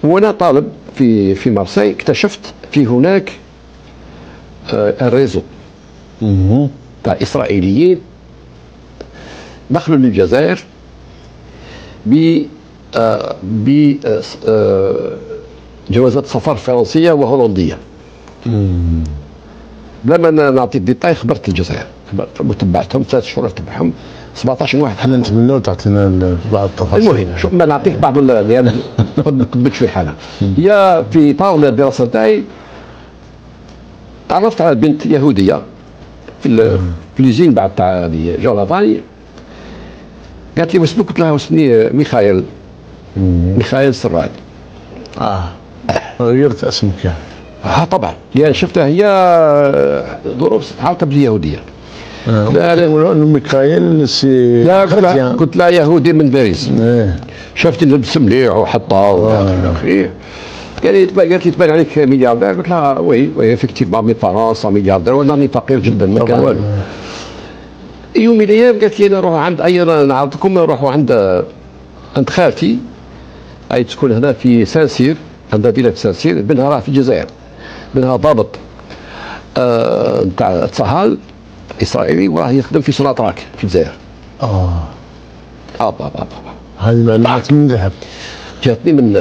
وانا طالب في مارسي اكتشفت في هناك الريزو تاع اسرائيليين دخلوا للجزائر ب جوازات سفر فرنسيه وهولنديه. بلا ما نعطي الديتاي خبرت الجزائر، وتبعتهم 3 شهور تبعهم 17 واحد. حنا نتمنوا تعطينا بعض التفاصيل. المهم شوف ما نعطيك بعض لان نقدمك شويه حاجه. هي في طاوله الدراسه تاعي تعرفت على بنت يهوديه في اليوزين بعد تاع جولافاني. قالت لي واسمك؟ قلت لها واسمي ميخائيل. ميخائيل سراج. غيرت اسمك يعني؟ طبعا يعني شفتها هي ظروف حالتها باليهوديه. لا ميخائيل سي لا قلت لها يهودي من باريس. شفتني لبس مليح وحطه الى اخره. قالت لي تبان عليك ملياردير. قلت لها وي افكتيفمون مي بارون سون ملياردير وراني فقير جدا ما كان والو. يوم من الايام قالت لي انا نروح عند نعرضكم نروحوا عند خالتي هاي تكون هنا في سانسير، عندها فيلا في سانسير. بنها راه في الجزائر، بنها ضابط نتاع الصهال اسرائيلي وراه يخدم في سوناتراك في الجزائر. هذه معلومات من ذهب جاتني من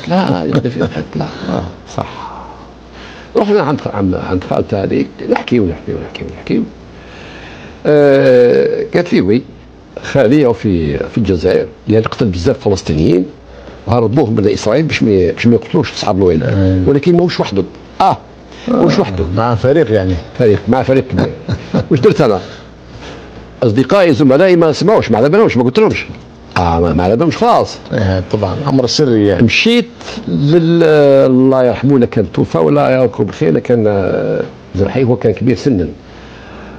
لا يخدم في لا صح. رحنا عند خالتها هذيك نحكيو. قالت لي وي خالي في الجزائر لان قتل بزاف فلسطينيين وهربوهم من اسرائيل باش ما يقتلوش اصحاب الولاء، ولكن ماهوش وحده. ماهوش وحده، مع فريق يعني. مع فريق كبير. واش درت انا؟ اصدقائي زملائي ما سمعوش، ما على بالهمش، ما قلت لهمش. ما على بالهمش خلاص. طبعا امر سري يعني. مشيت الله يرحمه كان توفى ولا يذكر بالخير، كان زرحي هو كان كبير سنا،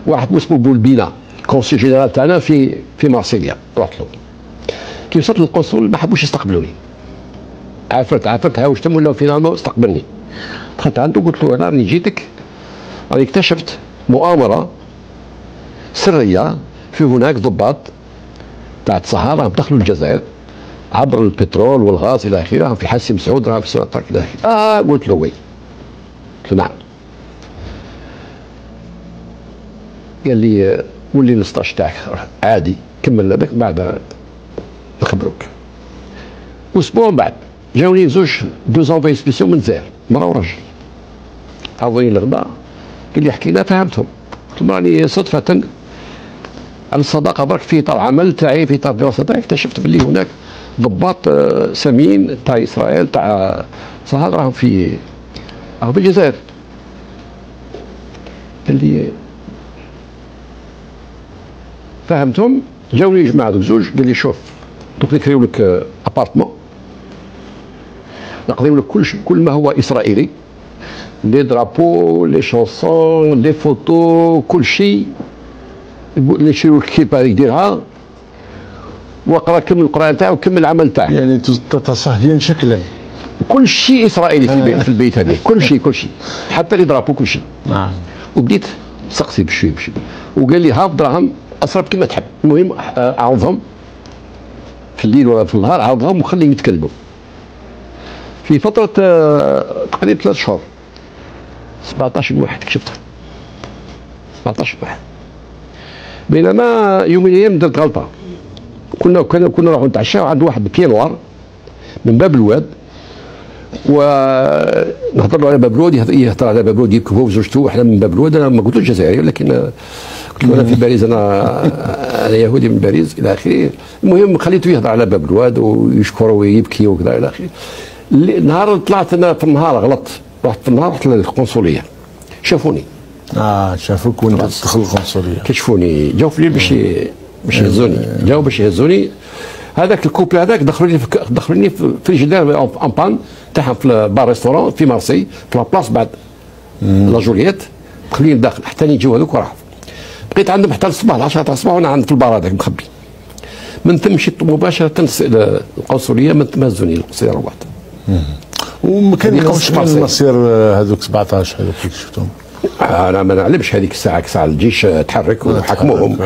واحد اسمه بولبينا كونسي جينيرال تاعنا في مارسيليا. رحت له كي وصلت للقنصل ما حبوش يستقبلوني. عافرت هاوشتهم ولا فينالمون استقبلني. دخلت عنده قلت له انا راني جيتك، راني اكتشفت مؤامره سريه في هناك ضباط تاع الصحراء دخلوا الجزائر عبر البترول والغاز الى اخره في حسي مسعود راه في سوناتراك الى اخره. قلت له وي. قلت له نعم. قال لي ولي السطاج تاعك عادي كمل هذاك بعد نخبروك. اسبوع بعد جاوني زوج زونفاي سبيسيون من الجزائر، مرا وراجل عاوضين الغداء. قال لي حكينا فهمتهم. قلت له راني صدفه على الصداقه برك في اطار عمل تاعي في اطار الدراسه تاعي اكتشفت باللي هناك ضباط ساميين تاع اسرائيل تاع صهاينه راهم في الجزائر. قال لي فهمتهم. جاوني جماعه دوك زوج قال لي شوف دوك نكريو لك ابارتمون، نقضيو لك كل ما هو اسرائيلي، لي درابو لي شونسون لي فوتو كل شيء، نشريو لك كيب هذيك ديرها واقرا كمل القران تاعو وكمل العمل تاعك. يعني تصهدين شكلا كل شيء اسرائيلي في البيت هذا، كل شيء حتى لي درابو كل شيء. وبديت سقسي بشوي وقال لي هاف دراهم اصرف كما تحب، المهم عوضهم في الليل ولا في النهار، عوضهم وخليهم يتكلموا. في فترة تقريبا 3 شهور 17 واحد كشفتها. 17 واحد. بينما يوم من الايام درت غلطة. كنا نروحوا نتعشاو عند واحد بيانوار من باب الواد، ونهضر له على باب الواد، يهضر على باب الواد يبكي هو وزوجته وحنا من باب الواد. انا ما قلتلوش جزائري ولكن قلت له انا في باريس، انا يهودي من باريس الى اخره. المهم خليته يهضر على باب الواد ويشكر ويبكي وكذا الى اخره. نهار طلعت انا في النهار غلطت، رحت للقنصليه شافوني. شافوك وانت تدخل القنصليه. كشفوني جاو في الليل باش يهزوني، جاو باش يهزوني. هذاك الكوبل هذاك دخلوني في الجدار اون بان تاعهم في بار ريستورون في مارسي في لابلاص بعد لا جولييت. دخلوني داخل حتى يجيو هذوك وراحوا. بقيت عندهم حتى الصباح 10 تاع الصباح وانا عند في البار هذاك مخبي. من ثم مشيت مباشره القنصليه، من ثم هزوني القصيره روحت. وما كان يقصش المصير هذوك 17 هذوك اللي شفتهم. انا ما نعلمش هذيك الساعه كساعه الجيش تحرك وحكموهم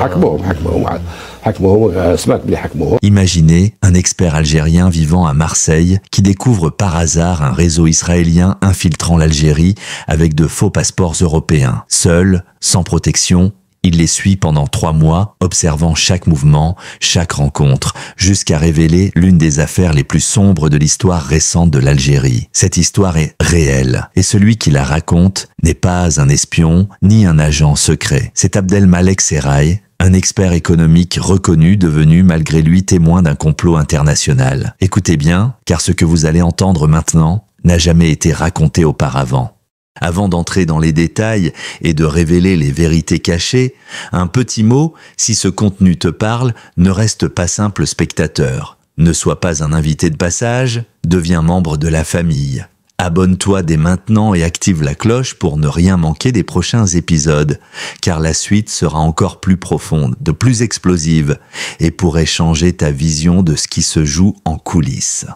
سمعت بلي حكموهم. Imaginez un expert algérien vivant à Marseille qui découvre par hasard un réseau israélien infiltrant l'Algérie avec de faux passeports européens. Seul, sans protection, il les suit pendant 3 mois, observant chaque mouvement, chaque rencontre, jusqu'à révéler l'une des affaires les plus sombres de l'histoire récente de l'Algérie. Cette histoire est réelle, et celui qui la raconte n'est pas un espion, ni un agent secret. C'est Abdelmalek Serraï, un expert économique reconnu devenu malgré lui témoin d'un complot international. Écoutez bien, car ce que vous allez entendre maintenant n'a jamais été raconté auparavant. Avant d'entrer dans les détails et de révéler les vérités cachées, un petit mot, si ce contenu te parle, ne reste pas simple spectateur. Ne sois pas un invité de passage, deviens membre de la famille. Abonne-toi dès maintenant et active la cloche pour ne rien manquer des prochains épisodes, car la suite sera encore plus profonde, de plus explosive, et pourrait changer ta vision de ce qui se joue en coulisses.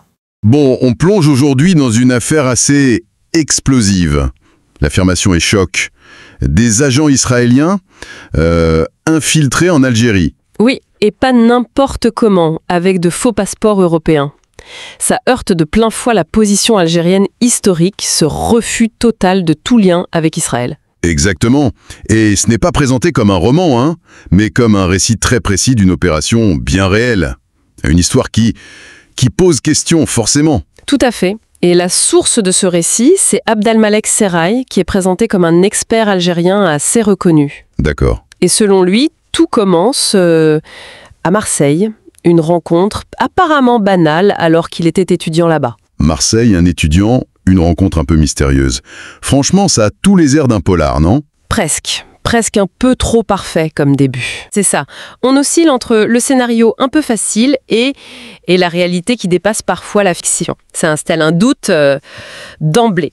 Bon, on plonge aujourd'hui dans une affaire assez explosive. L'affirmation est choc. Des agents israéliens infiltrés en Algérie. Oui, et pas n'importe comment, avec de faux passeports européens. Ça heurte de plein fouet la position algérienne historique, ce refus total de tout lien avec Israël. Exactement. Et ce n'est pas présenté comme un roman, hein, mais comme un récit très précis d'une opération bien réelle. Une histoire qui pose question, forcément. Tout à fait. Et la source de ce récit, c'est Abdelmalek Serraï, qui est présenté comme un expert algérien assez reconnu. D'accord. Et selon lui, tout commence à Marseille, une rencontre apparemment banale alors qu'il était étudiant là-bas. Marseille, un étudiant, une rencontre un peu mystérieuse. Franchement, ça a tous les airs d'un polar, non ? Presque un peu trop parfait comme début. C'est ça. On oscille entre le scénario un peu facile et la réalité qui dépasse parfois la fiction. Ça installe un doute d'emblée.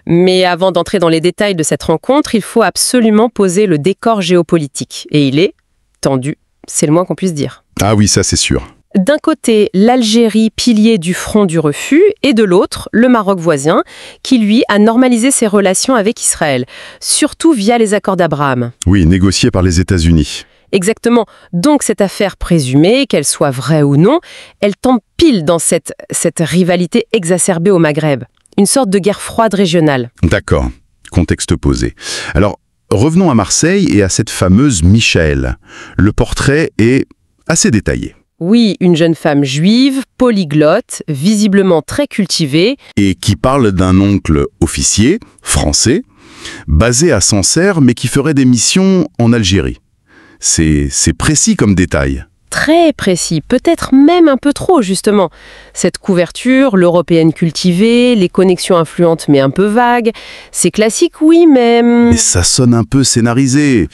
Mais avant d'entrer dans les détails de cette rencontre, il faut absolument poser le décor géopolitique. Et il est tendu, c'est le moins qu'on puisse dire. Ah oui, ça c'est sûr. D'un côté, l'Algérie, pilier du front du refus, et de l'autre, le Maroc voisin, qui lui a normalisé ses relations avec Israël, surtout via les accords d'Abraham. Oui, négociés par les États-Unis. Exactement. Donc cette affaire présumée, qu'elle soit vraie ou non, elle tombe pile dans cette rivalité exacerbée au Maghreb. Une sorte de guerre froide régionale. D'accord. Contexte posé. Alors, revenons à Marseille et à cette fameuse Michaëlle. Le portrait est assez détaillé. Oui, une jeune femme juive, polyglotte, visiblement très cultivée. Et qui parle d'un oncle officier, français, basé à Sancerre, mais qui ferait des missions en Algérie. C'est précis comme détail. Très précis, peut-être même un peu trop, justement. Cette couverture, l'européenne cultivée, les connexions influentes mais un peu vagues, c'est classique, oui, mais ça sonne un peu scénarisé.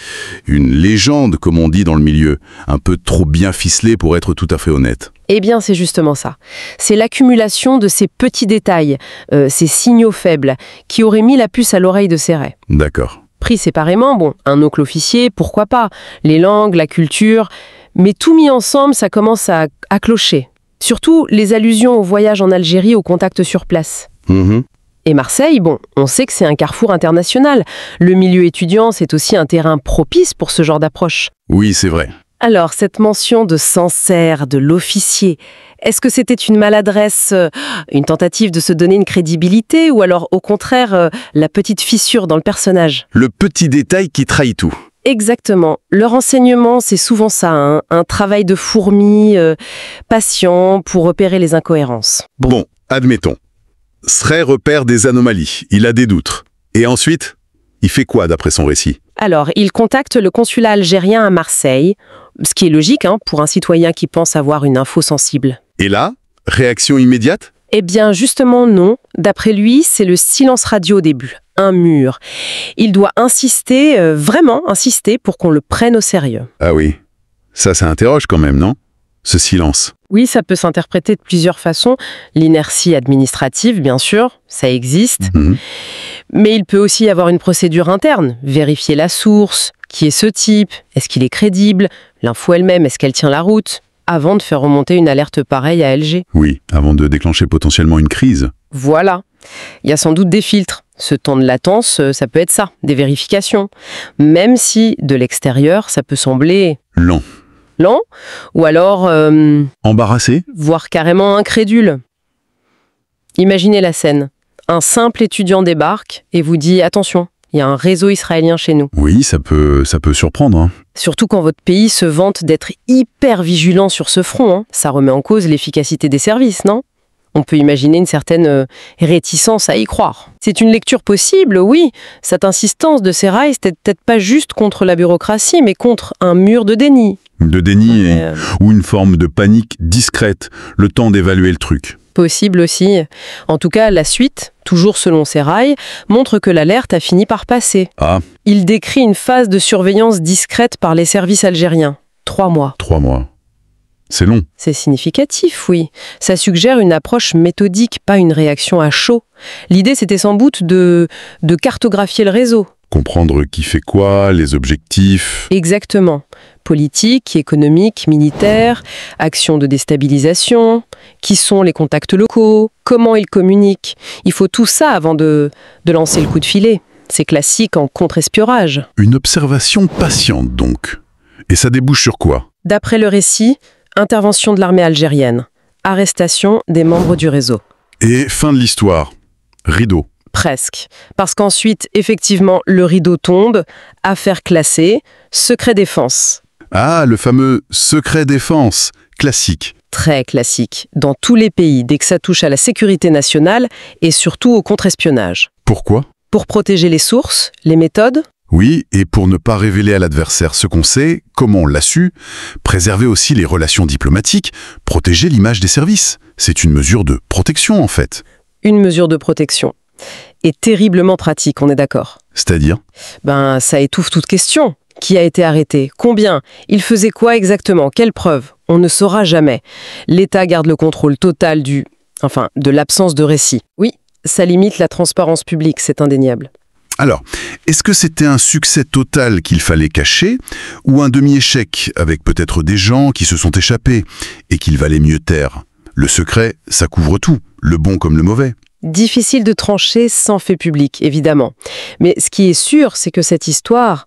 Une légende, comme on dit dans le milieu. Un peu trop bien ficelée pour être tout à fait honnête. Eh bien, c'est justement ça. C'est l'accumulation de ces petits détails, ces signaux faibles, qui auraient mis la puce à l'oreille de Serraï. D'accord. Pris séparément, bon, un oncle officier, pourquoi pas. Les langues, la culture... Mais tout mis ensemble, ça commence à clocher. Surtout les allusions au voyage en Algérie, au contact sur place. Et Marseille, bon, on sait que c'est un carrefour international. Le milieu étudiant, c'est aussi un terrain propice pour ce genre d'approche. Oui, c'est vrai. Alors, cette mention de Sancerre, de l'officier, est-ce que c'était une maladresse, une tentative de se donner une crédibilité, ou alors, au contraire, la petite fissure dans le personnage ? Le petit détail qui trahit tout. Exactement. Le renseignement, c'est souvent ça, hein, un travail de fourmi, patient, pour repérer les incohérences. Bon, admettons. Serraï repère des anomalies, il a des doutes. Et ensuite, il fait quoi d'après son récit ? Alors, il contacte le consulat algérien à Marseille, ce qui est logique hein, pour un citoyen qui pense avoir une info sensible. Et là, réaction immédiate ? Eh bien, justement non. D'après lui, c'est le silence radio au début. Un mur. Il doit insister, vraiment insister, pour qu'on le prenne au sérieux. Ah oui, ça interroge quand même, non ? Ce silence. Oui, ça peut s'interpréter de plusieurs façons. L'inertie administrative, bien sûr, ça existe. Mais il peut aussi y avoir une procédure interne. Vérifier la source, qui est ce type, est-ce qu'il est crédible, l'info elle-même, est-ce qu'elle tient la route, avant de faire remonter une alerte pareille à Alger. Oui, avant de déclencher potentiellement une crise. Voilà. Il y a sans doute des filtres. Ce temps de latence, ça peut être ça, des vérifications. Même si, de l'extérieur, ça peut sembler Lent. lent, ou alors, Embarrassé? voire carrément incrédule. Imaginez la scène. Un simple étudiant débarque et vous dit « Attention, il y a un réseau israélien chez nous ». Oui, ça peut surprendre, hein. Surtout quand votre pays se vante d'être hyper vigilant sur ce front, hein. Ça remet en cause l'efficacité des services, non ? On peut imaginer une certaine réticence à y croire. C'est une lecture possible, oui. Cette insistance de Seraï, c'était peut-être pas juste contre la bureaucratie, mais contre un mur de déni. De déni ou une forme de panique discrète, le temps d'évaluer le truc. Possible aussi. En tout cas, la suite, toujours selon Seraï, montre que l'alerte a fini par passer. Ah, Il décrit une phase de surveillance discrète par les services algériens. 3 mois. 3 mois. C'est long. C'est significatif, oui. Ça suggère une approche méthodique, pas une réaction à chaud. L'idée, c'était sans doute de cartographier le réseau. Comprendre qui fait quoi, les objectifs. Exactement. Politique, économique, militaire, action de déstabilisation, qui sont les contacts locaux, comment ils communiquent. Il faut tout ça avant de lancer le coup de filet. C'est classique en contre-espionnage. Une observation patiente, donc. Et ça débouche sur quoi? D'après le récit, intervention de l'armée algérienne, arrestation des membres du réseau. Et fin de l'histoire. Rideau. Presque. Parce qu'ensuite, effectivement, le rideau tombe, affaire classée, secret défense. Ah, le fameux secret défense, classique. Très classique. Dans tous les pays, dès que ça touche à la sécurité nationale et surtout au contre-espionnage. Pourquoi? Pour protéger les sources, les méthodes. Oui, et pour ne pas révéler à l'adversaire ce qu'on sait, comment on l'a su, préserver aussi les relations diplomatiques, protéger l'image des services. C'est une mesure de protection, en fait. Une mesure de protection. Et terriblement pratique, on est d'accord. C'est-à-dire? Ça étouffe toute question. Qui a été arrêté? Combien? Il faisait quoi exactement? Quelles preuves? On ne saura jamais. L'État garde le contrôle total de l'absence de récit. Oui, ça limite la transparence publique, c'est indéniable. Alors, est-ce que c'était un succès total qu'il fallait cacher, ou un demi-échec avec peut-être des gens qui se sont échappés et qu'il valait mieux taire? Le secret, ça couvre tout, le bon comme le mauvais. Difficile de trancher sans fait public, évidemment. Mais ce qui est sûr, c'est que cette histoire,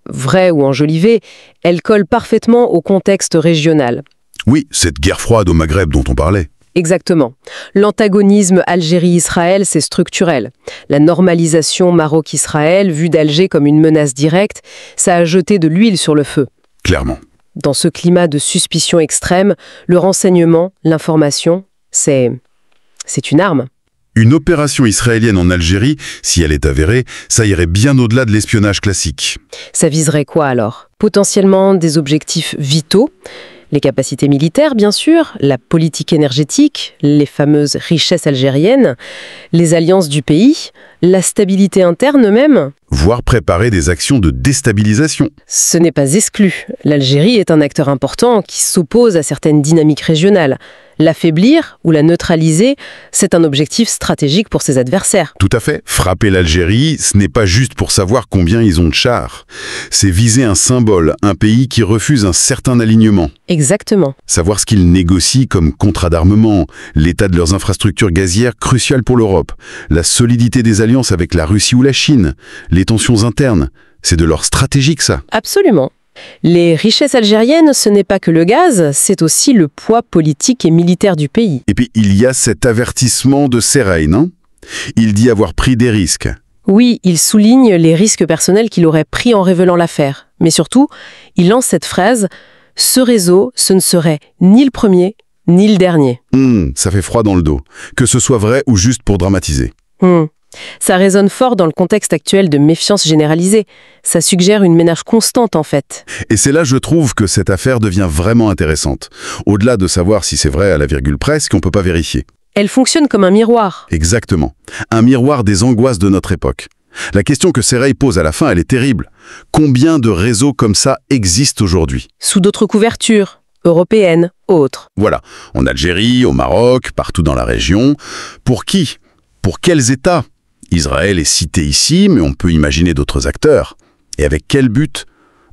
vraie ou enjolivée, elle colle parfaitement au contexte régional. Oui, cette guerre froide au Maghreb dont on parlait. Exactement. L'antagonisme Algérie-Israël, c'est structurel. La normalisation Maroc-Israël, vue d'Alger comme une menace directe, ça a jeté de l'huile sur le feu. Clairement. Dans ce climat de suspicion extrême, le renseignement, l'information, c'est une arme. Une opération israélienne en Algérie, si elle est avérée, ça irait bien au-delà de l'espionnage classique. Ça viserait quoi alors? Potentiellement des objectifs vitaux, les capacités militaires bien sûr, la politique énergétique, les fameuses richesses algériennes, les alliances du pays, la stabilité interne même. Voire préparer des actions de déstabilisation. Ce n'est pas exclu. L'Algérie est un acteur important qui s'oppose à certaines dynamiques régionales. L'affaiblir ou la neutraliser, c'est un objectif stratégique pour ses adversaires. Tout à fait. Frapper l'Algérie, ce n'est pas juste pour savoir combien ils ont de chars. C'est viser un symbole, un pays qui refuse un certain alignement. Exactement. Savoir ce qu'ils négocient comme contrat d'armement, l'état de leurs infrastructures gazières crucial pour l'Europe, la solidité des alliances avec la Russie ou la Chine, les tensions internes. C'est de leur stratégique, ça. Absolument. Les richesses algériennes, ce n'est pas que le gaz, c'est aussi le poids politique et militaire du pays. Et puis, il y a cet avertissement de Seraï, non? Il dit avoir pris des risques. Oui, il souligne les risques personnels qu'il aurait pris en révélant l'affaire. Mais surtout, il lance cette phrase « Ce réseau, ce ne serait ni le premier, ni le dernier. » Ça fait froid dans le dos. Que ce soit vrai ou juste pour dramatiser. Ça résonne fort dans le contexte actuel de méfiance généralisée. Ça suggère une ménage constante, en fait. Et c'est là, je trouve, que cette affaire devient vraiment intéressante. Au-delà de savoir si c'est vrai à la virgule près, ce qu'on ne peut pas vérifier. Elle fonctionne comme un miroir. Exactement. Un miroir des angoisses de notre époque. La question que Seraï pose à la fin, elle est terrible. Combien de réseaux comme ça existent aujourd'hui? Sous d'autres couvertures, européennes, autres. Voilà. En Algérie, au Maroc, partout dans la région. Pour qui? Pour quels États? Israël est cité ici, mais on peut imaginer d'autres acteurs. Et avec quel but?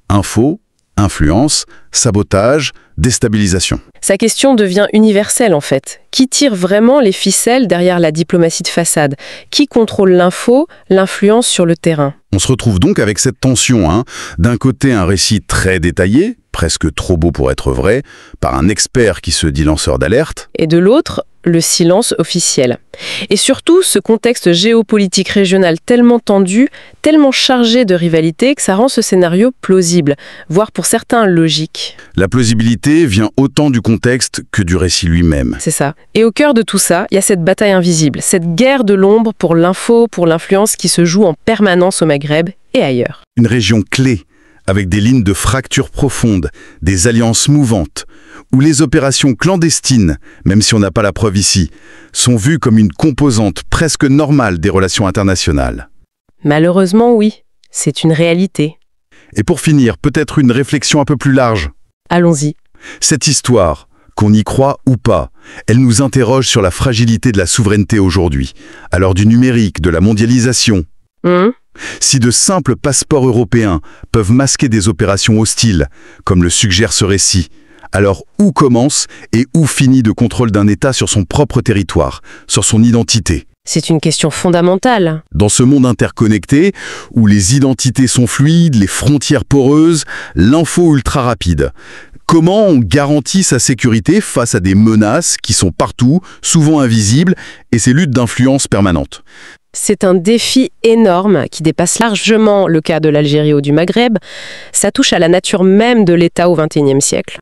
Info, Influence, sabotage, déstabilisation. Sa question devient universelle en fait. Qui tire vraiment les ficelles derrière la diplomatie de façade? Qui contrôle l'info, l'influence sur le terrain? On se retrouve donc avec cette tension, d'un côté un récit très détaillé, presque trop beau pour être vrai, par un expert qui se dit lanceur d'alerte. Et de l'autre, le silence officiel. Et surtout, ce contexte géopolitique régional tellement tendu, tellement chargé de rivalité que ça rend ce scénario plausible, voire pour certains logique. La plausibilité vient autant du contexte que du récit lui-même. C'est ça. Et au cœur de tout ça, il y a cette bataille invisible, cette guerre de l'ombre pour l'info, pour l'influence qui se joue en permanence au Maghreb et ailleurs. Une région clé, avec des lignes de fracture profondes, des alliances mouvantes, où les opérations clandestines, même si on n'a pas la preuve ici, sont vues comme une composante presque normale des relations internationales. Malheureusement, oui, c'est une réalité. Et pour finir, peut-être une réflexion un peu plus large. Allons-y. Cette histoire, qu'on y croit ou pas, elle nous interroge sur la fragilité de la souveraineté aujourd'hui, à l'heure du numérique, de la mondialisation. Si de simples passeports européens peuvent masquer des opérations hostiles, comme le suggère ce récit, alors où commence et où finit le contrôle d'un État sur son propre territoire, sur son identité? C'est une question fondamentale. Dans ce monde interconnecté, où les identités sont fluides, les frontières poreuses, l'info ultra rapide, comment on garantit sa sécurité face à des menaces qui sont partout, souvent invisibles, et ces luttes d'influence permanentes? C'est un défi énorme qui dépasse largement le cas de l'Algérie ou du Maghreb. Ça touche à la nature même de l'État au XXIe siècle.